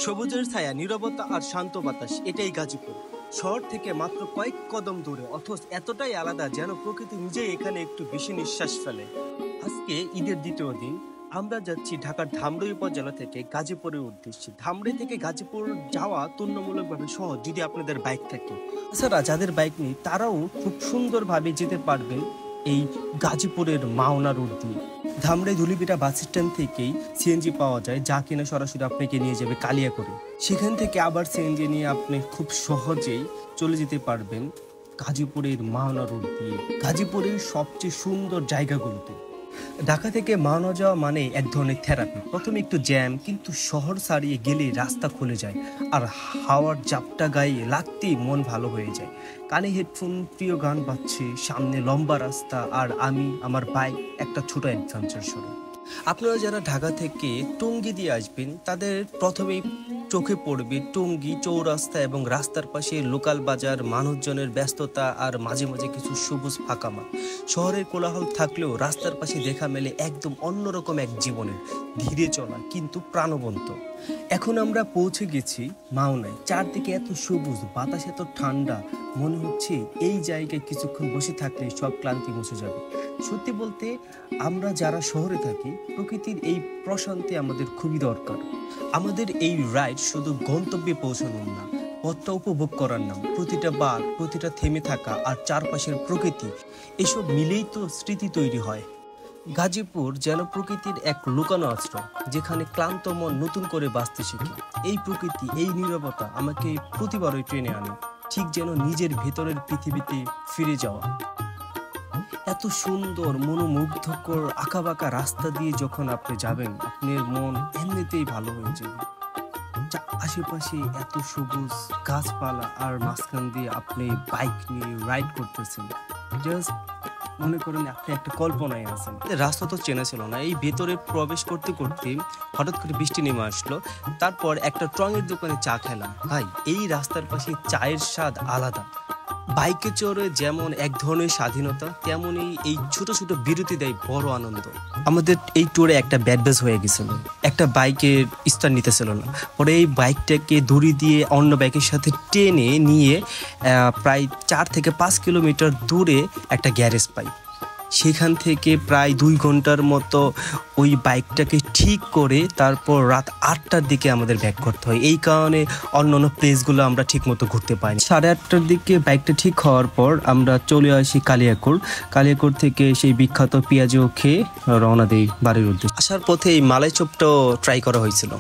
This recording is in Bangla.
সবুজের ছায়া, নীরবতা আর শান্ত বাতাস, এটাই গাজীপুর। শহর থেকে মাত্র কয়েক কদম দূরে, অথচ এতটাই আলাদা যেন প্রকৃতি নিজেই এখানে একটু বেশি নিঃশ্বাস ফেলে। আজকে ঈদের দ্বিতীয় দিন। আমরা যাচ্ছি ঢাকার ধামরাই উপজেলা থেকে গাজীপুরের উদ্দেশ্যে। ধামরাই থেকে গাজীপুর যাওয়া তুলনামূলকভাবে সহজ যদি আপনাদের বাইক থাকে। তাছাড়া যাদের বাইক নেই তারাও খুব সুন্দরভাবে যেতে পারবেন এই গাজীপুরের মাওনা রোড দিয়ে। ধামরাই ধুলিপিটা বাস স্ট্যান্ড থেকেই সিএনজি পাওয়া যায়, যা কিনা সরাসরি আপনাকে নিয়ে যাবে কালিয়াকৈরে। সেখান থেকে আবার সিএনজি নিয়ে আপনি খুব সহজেই চলে যেতে পারবেন গাজীপুরের মাওনা রোড দিয়ে, গাজীপুরের সবচেয়ে সুন্দর জায়গাগুলোতে। ঢাকা থেকে মাওনা যাওয়া মানে এক ধরনের থেরাপি। প্রথমে একটু জ্যাম, কিন্তু শহর ছাড়িয়ে গেলে রাস্তা খুলে যায় আর হাওয়ার জাপটা গায়ে লাগতেই মন ভালো হয়ে যায়। কানে হেডফোন, প্রিয় গান বাজছে, সামনে লম্বা রাস্তা আর আমি আমার বাইক, একটা ছোট অ্যাডভেঞ্চার শুরু। আপনারা যারা ঢাকা থেকে টঙ্গী দিয়ে আসবেন তাদের প্রথমেই চোখে পড়বে টঙ্গী চৌরাস্তা এবং রাস্তার পাশে লোকাল বাজার, মানুষজনের ব্যস্ততা আর মাঝে মাঝে কিছু সবুজ ফাঁকা মাঠ। শহরের কোলাহল থাকলেও রাস্তার পাশে দেখা মেলে একদম অন্যরকম এক জীবনের, ধীরে চলা কিন্তু প্রাণবন্ত। এখন আমরা পৌঁছে গেছি মাওনায়। চারদিকে এত সবুজ, বাতাস এত ঠান্ডা, মনে হচ্ছে এই জায়গায় কিছুক্ষণ বসে থাকলে সব ক্লান্তি মুছে যাবে। সত্যি বলতে আমরা যারা শহরে থাকি, প্রকৃতির এই প্রশান্তি আমাদের খুবই দরকার। আমাদের এই রাইড শুধু গন্তব্যে পৌঁছানোর না, পথটা উপভোগ করার নাম। প্রতিটা বার, প্রতিটা থেমে থাকা আর চারপাশের প্রকৃতি, এসব মিলেই তো স্মৃতি তৈরি হয়। গাজীপুর যেন প্রকৃতির এক লুকানো আশ্রয়, যেখানে ক্লান্ত মন নতুন করে বাঁচতে শেখে। এই প্রকৃতি, এই নীরবতা আমাকে প্রতিবারই ট্রেনে আনে, ঠিক যেন নিজের ভেতরের পৃথিবীতে ফিরে যাওয়া। এত সুন্দর মনোমুগ্ধকর আঁকাবাঁকা রাস্তা দিয়ে যখন আপনি যাবেন, আপনার মন এমনিতেই ভালো হয়ে যাবে। আশেপাশে এত সবুজ গাছপালা আর মাঝখান দিয়ে আপনি বাইক নিয়ে রাইড করতেছেন, জাস্ট মনে করেন আপনি একটা কল্পনায় আছেন। রাস্তা তো চেনা ছিল না। এই ভেতরে প্রবেশ করতে করতে হঠাৎ করে বৃষ্টি নেমে আসলো। তারপর একটা টঙের দোকানে চা খেলাম। ভাই, এই রাস্তার পাশে চায়ের স্বাদ আলাদা। বাইকে চড়ে যেমন এক ধরনের স্বাধীনতা, তেমনই এই ছোট ছোট বিরতি দেয় বড় আনন্দ। আমাদের এই ট্যুরে একটা ব্যাড ব্যাচ হয়ে গেছিল, একটা বাইকের স্টার্ট নিতেছিল না। পরে এই বাইকটাকে দড়ি দিয়ে অন্য বাইকের সাথে টেনে নিয়ে প্রায় 4 থেকে 5 কিলোমিটার দূরে একটা গ্যারেজ পাই। সেখান থেকে প্রায় 2 ঘন্টার মতো ওই বাইকটাকে ঠিক করে তারপর রাত 8টার দিকে আমাদের ব্যাক করতে হয়। এই কারণে অন্যান্য প্লেসগুলো আমরা ঠিক মতো ঘুরতে পাইনি। 8:30টার দিকে বাইকটা ঠিক হওয়ার পর আমরা চলে আসি কালিয়াকৈর থেকে সেই বিখ্যাত পেঁয়াজও খেয়ে রওনা দিই বাড়ির উদ্দেশ্যে। আসার পথে এই মালাই চপটাও ট্রাই করা হয়েছিল।